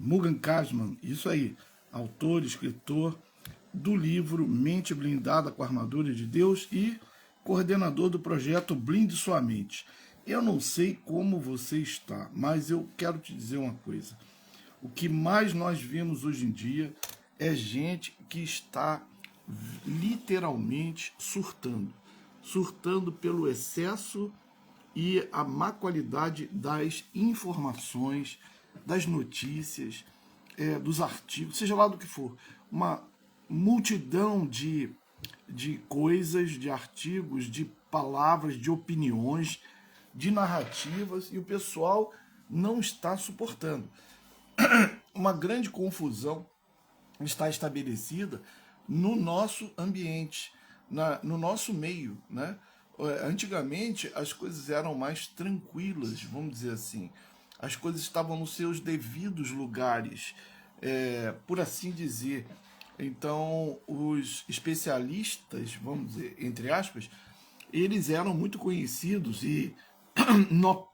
Mugan Kazman, isso aí, autor, escritor do livro Mente Blindada com a Armadura de Deus e coordenador do projeto Blinde Sua Mente. Eu não sei como você está, mas eu quero te dizer uma coisa. O que mais nós vemos hoje em dia é gente que está literalmente surtando. Surtando pelo excesso e a má qualidade das informações, das notícias, dos artigos, seja lá do que for. Uma multidão de coisas, de artigos, de palavras, de opiniões, de narrativas, e o pessoal não está suportando. Uma grande confusão está estabelecida no nosso ambiente, no nosso meio, né? Antigamente as coisas eram mais tranquilas, vamos dizer assim. As coisas estavam nos seus devidos lugares, por assim dizer. Então, os especialistas, vamos dizer, entre aspas, eles eram muito conhecidos e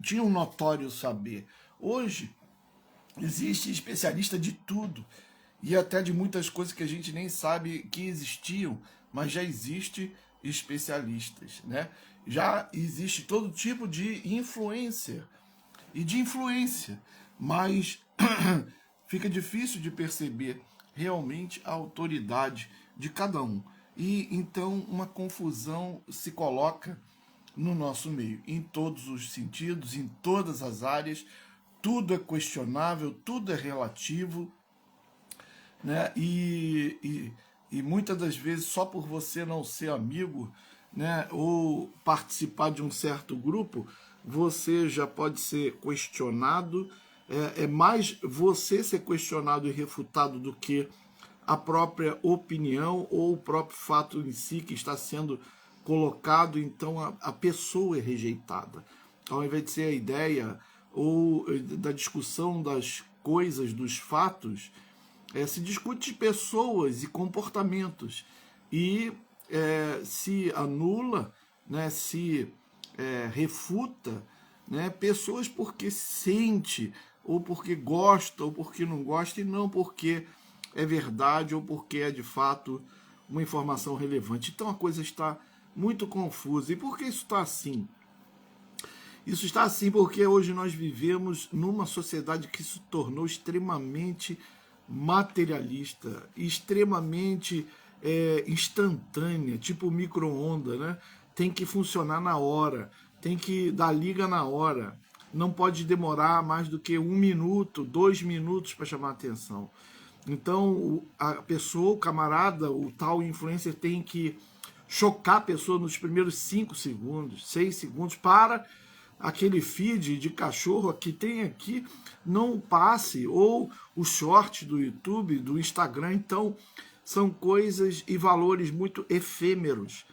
tinham um notório saber. Hoje, existe especialista de tudo e até de muitas coisas que a gente nem sabe que existiam, mas já existe especialistas, né? Já existe todo tipo de influencer e de influência, mas fica difícil de perceber realmente a autoridade de cada um. E então uma confusão se coloca no nosso meio, em todos os sentidos, em todas as áreas. Tudo é questionável, tudo é relativo, né? E muitas das vezes, só por você não ser amigo, né, ou participar de um certo grupo, você já pode ser questionado. É mais você ser questionado e refutado do que a própria opinião ou o próprio fato em si que está sendo colocado. Então a pessoa é rejeitada. Ao invés de ser a ideia ou da discussão das coisas, dos fatos, se discute pessoas e comportamentos e se anula, né, se refuta, né, pessoas porque sente, ou porque gosta, ou porque não gosta, e não porque é verdade ou porque é de fato uma informação relevante. Então a coisa está muito confusa. E por que isso está assim? Isso está assim porque hoje nós vivemos numa sociedade que se tornou extremamente materialista, extremamente instantânea, tipo micro-ondas, né? Tem que funcionar na hora, tem que dar liga na hora, não pode demorar mais do que 1 minuto, 2 minutos para chamar a atenção. Então a pessoa, o camarada, o tal influencer tem que chocar a pessoa nos primeiros 5 segundos, 6 segundos, para aquele feed de cachorro que tem aqui não passe, ou o short do YouTube, do Instagram. Então são coisas e valores muito efêmeros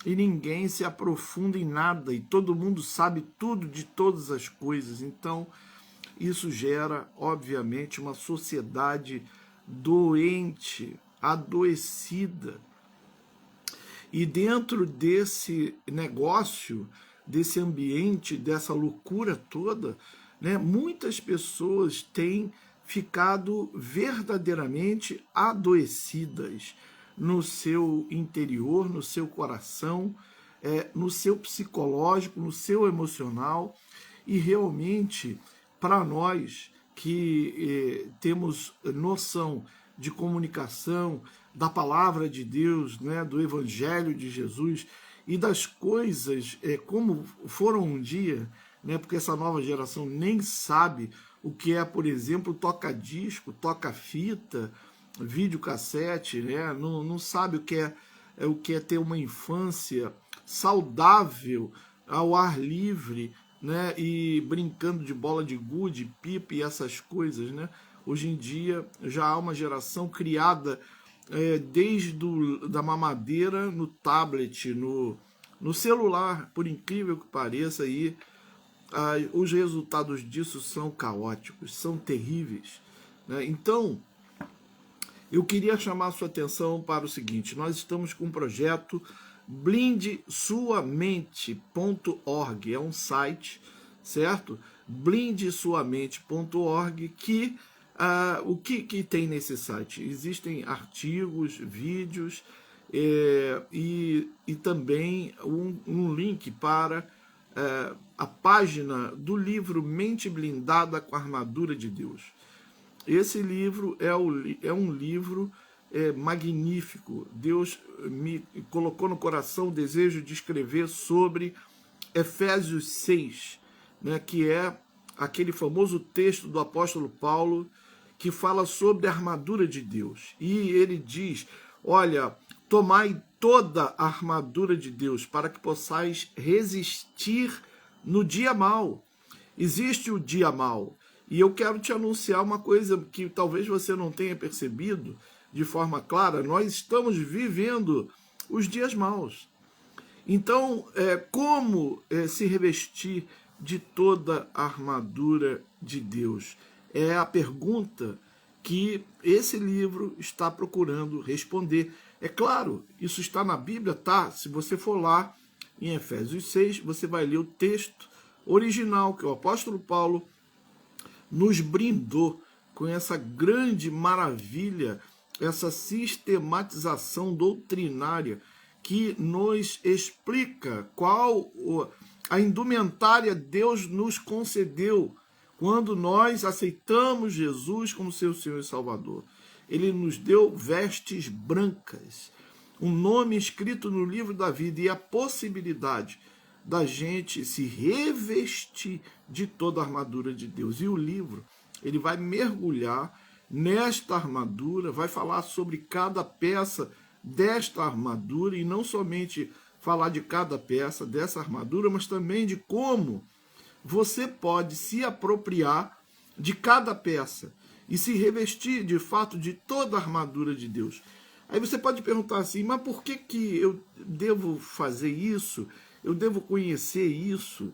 e ninguém se aprofunda em nada e todo mundo sabe tudo de todas as coisas. Então isso gera, obviamente, uma sociedade doente, adoecida. E dentro desse negócio, desse ambiente, dessa loucura toda, né, muitas pessoas têm ficado verdadeiramente adoecidas no seu interior, no seu coração, no seu psicológico, no seu emocional. E realmente, para nós que temos noção de comunicação, da palavra de Deus, né, do Evangelho de Jesus e das coisas como foram um dia, né, porque essa nova geração nem sabe o que é, por exemplo, toca-disco, toca-fita, videocassete, né, não sabe o que é ter uma infância saudável ao ar livre, né, e brincando de bola de gude, pipa e essas coisas, né? Hoje em dia já há uma geração criada desde da mamadeira no tablet, no celular, por incrível que pareça, e os resultados disso são caóticos, são terríveis, né? Então, eu queria chamar a sua atenção para o seguinte: nós estamos com um projeto blindesuamente.org, é um site, certo? blindesuamente.org, que O que tem nesse site? Existem artigos, vídeos e também um link para a página do livro Mente Blindada com a Armadura de Deus. Esse livro é um livro magnífico. Deus me colocou no coração o desejo de escrever sobre Efésios 6, né, que é aquele famoso texto do apóstolo Paulo que fala sobre a armadura de Deus. E ele diz, olha, tomai toda a armadura de Deus para que possais resistir no dia mau. Existe o dia mau. E eu quero te anunciar uma coisa que talvez você não tenha percebido de forma clara. Nós estamos vivendo os dias maus. Então, como se revestir de toda a armadura de Deus? É a pergunta que esse livro está procurando responder. É claro, isso está na Bíblia, tá? Se você for lá em Efésios 6, você vai ler o texto original que o apóstolo Paulo nos brindou com essa grande maravilha, essa sistematização doutrinária que nos explica qual a indumentária Deus nos concedeu quando nós aceitamos Jesus como seu Senhor e Salvador. Ele nos deu vestes brancas, um nome escrito no livro da vida e a possibilidade da gente se revestir de toda a armadura de Deus. E o livro, ele vai mergulhar nesta armadura, vai falar sobre cada peça desta armadura e não somente falar de cada peça dessa armadura, mas também de como você pode se apropriar de cada peça e se revestir de fato de toda a armadura de Deus. Aí você pode perguntar assim, mas por que eu devo fazer isso? Eu devo conhecer isso?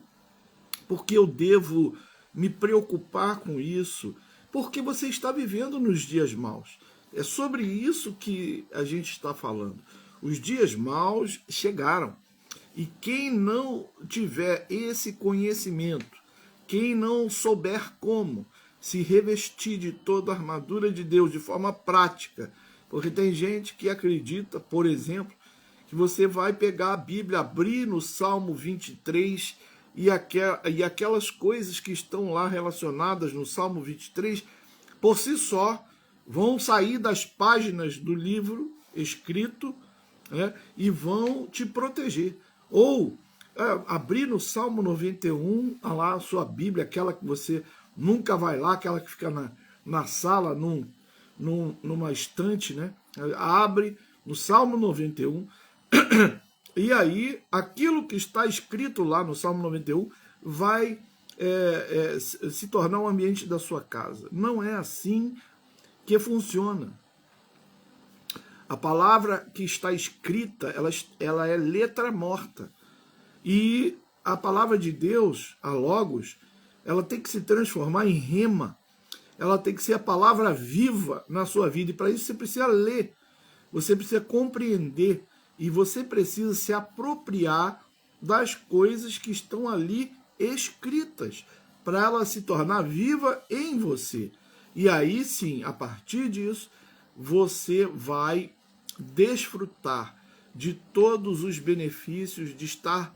Por que eu devo me preocupar com isso? Porque você está vivendo nos dias maus. É sobre isso que a gente está falando. Os dias maus chegaram. E quem não tiver esse conhecimento, quem não souber como se revestir de toda a armadura de Deus de forma prática, porque tem gente que acredita, por exemplo, que você vai pegar a Bíblia, abrir no Salmo 23 e aquelas coisas que estão lá relacionadas no Salmo 23, por si só, vão sair das páginas do livro escrito, né, e vão te proteger. Ou abrir no Salmo 91, lá a sua Bíblia, aquela que você nunca vai lá, aquela que fica na sala, numa estante, né? Abre no Salmo 91, e aí aquilo que está escrito lá no Salmo 91 vai se tornar um ambiente da sua casa. Não é assim que funciona. A palavra que está escrita, ela é letra morta. E a palavra de Deus, a Logos, ela tem que se transformar em rema. Ela tem que ser a palavra viva na sua vida. E para isso você precisa ler, você precisa compreender e você precisa se apropriar das coisas que estão ali escritas para ela se tornar viva em você. E aí sim, a partir disso, você vai desfrutar de todos os benefícios de estar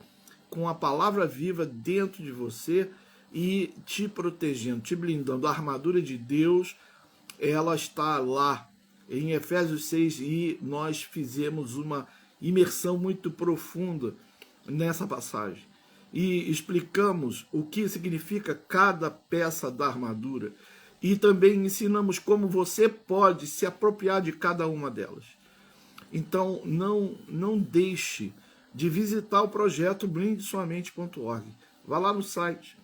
com a palavra viva dentro de você e te protegendo, te blindando. A armadura de Deus, ela está lá em Efésios 6 e nós fizemos uma imersão muito profunda nessa passagem. E explicamos o que significa cada peça da armadura. E também ensinamos como você pode se apropriar de cada uma delas. Então, não deixe de visitar o projeto blindesuamente.org. Vá lá no site.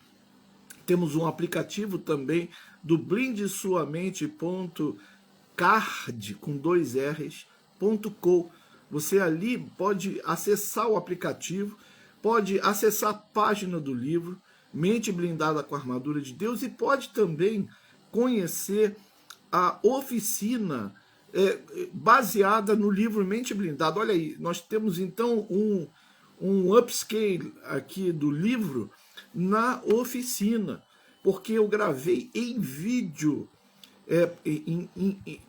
Temos um aplicativo também do blindesuamente.card, com 2 R's.com. Você ali pode acessar o aplicativo, pode acessar a página do livro, Mente Blindada com a Armadura de Deus, e pode também conhecer a oficina baseada no livro Mente Blindada. Olha aí, nós temos então um upscale aqui do livro na oficina, porque eu gravei em vídeo Em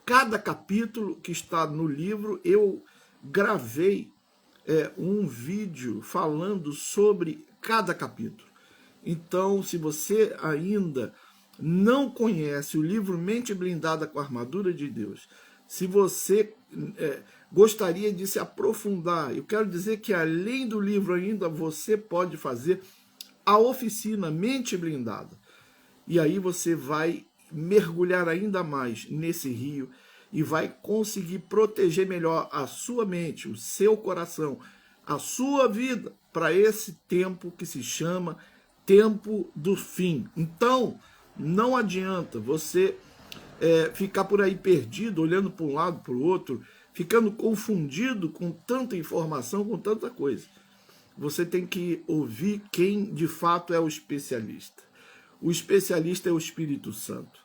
cada capítulo que está no livro, eu gravei um vídeo falando sobre cada capítulo. Então, se você ainda não conhece o livro Mente Blindada com a Armadura de Deus, se você gostaria de se aprofundar, eu quero dizer que além do livro ainda você pode fazer a oficina Mente Blindada. E aí você vai mergulhar ainda mais nesse rio e vai conseguir proteger melhor a sua mente, o seu coração, a sua vida para esse tempo que se chama tempo do fim. Então, não adianta você ficar por aí perdido, olhando para um lado, para o outro, ficando confundido com tanta informação, com tanta coisa. Você tem que ouvir quem de fato é o especialista. O especialista é o Espírito Santo.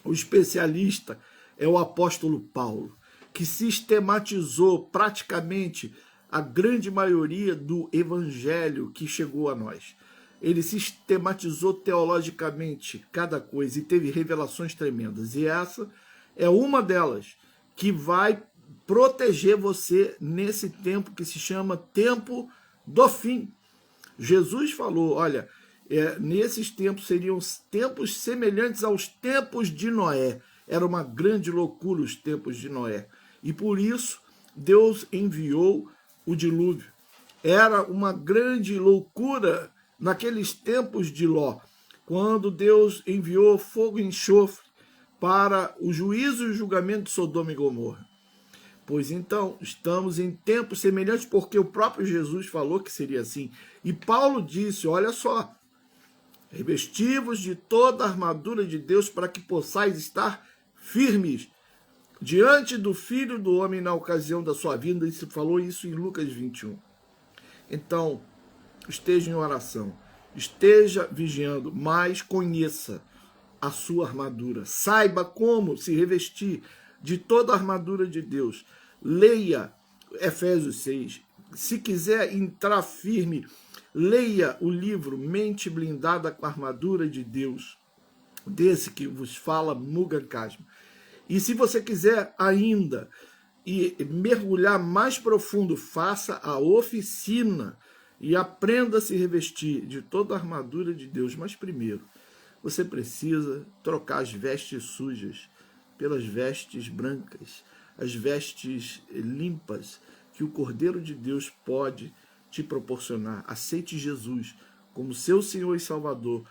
O especialista é o apóstolo Paulo, que sistematizou praticamente a grande maioria do evangelho que chegou a nós. Ele sistematizou teologicamente cada coisa e teve revelações tremendas. E essa é uma delas que vai proteger você nesse tempo que se chama tempo do fim. Jesus falou, olha, nesses tempos seriam tempos semelhantes aos tempos de Noé. Era uma grande loucura os tempos de Noé. E por isso Deus enviou o dilúvio. Era uma grande loucura naqueles tempos de Ló, quando Deus enviou fogo e enxofre para o juízo e o julgamento de Sodoma e Gomorra. Pois então, estamos em tempos semelhantes, porque o próprio Jesus falou que seria assim. E Paulo disse, olha só, revesti-vos de toda a armadura de Deus para que possais estar firmes diante do Filho do Homem na ocasião da sua vinda. E se falou isso em Lucas 21. Então, esteja em oração, esteja vigiando, mas conheça a sua armadura. Saiba como se revestir de toda a armadura de Deus. Leia Efésios 6. Se quiser entrar firme, leia o livro Mente Blindada com a Armadura de Deus, desse que vos fala Mugar Kasman. E se você quiser ainda mergulhar mais profundo, faça a oficina e aprenda a se revestir de toda a armadura de Deus. Mas primeiro, você precisa trocar as vestes sujas pelas vestes brancas, as vestes limpas que o Cordeiro de Deus pode te proporcionar. Aceite Jesus como seu Senhor e Salvador.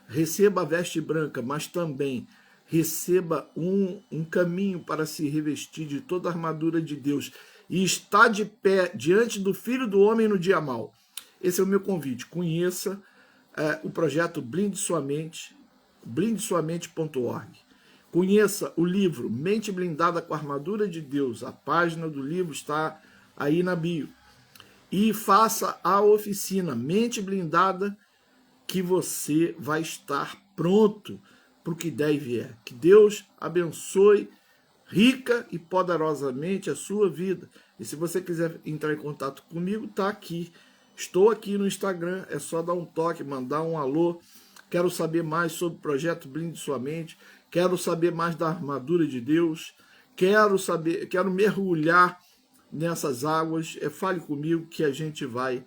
Receba a veste branca, mas também receba um caminho para se revestir de toda a armadura de Deus e está de pé diante do Filho do Homem no dia mau. Esse é o meu convite. Conheça o projeto Blinde Sua Mente, blindesuamente.org. Conheça o livro Mente Blindada com a Armadura de Deus. A página do livro está aí na bio. E faça a oficina Mente Blindada, que você vai estar pronto para o que der e vier. Que Deus abençoe rica e poderosamente a sua vida. E se você quiser entrar em contato comigo, está aqui. Estou aqui no Instagram, é só dar um toque, mandar um alô. Quero saber mais sobre o projeto Blinde Sua Mente. Quero saber mais da armadura de Deus. Quero mergulhar nessas águas. Fale comigo que a gente vai,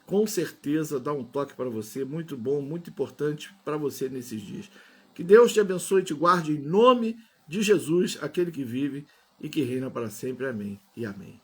com certeza, dar um toque para você. Muito bom, muito importante para você nesses dias. Que Deus te abençoe e te guarde em nome de Jesus, aquele que vive e que reina para sempre. Amém e amém.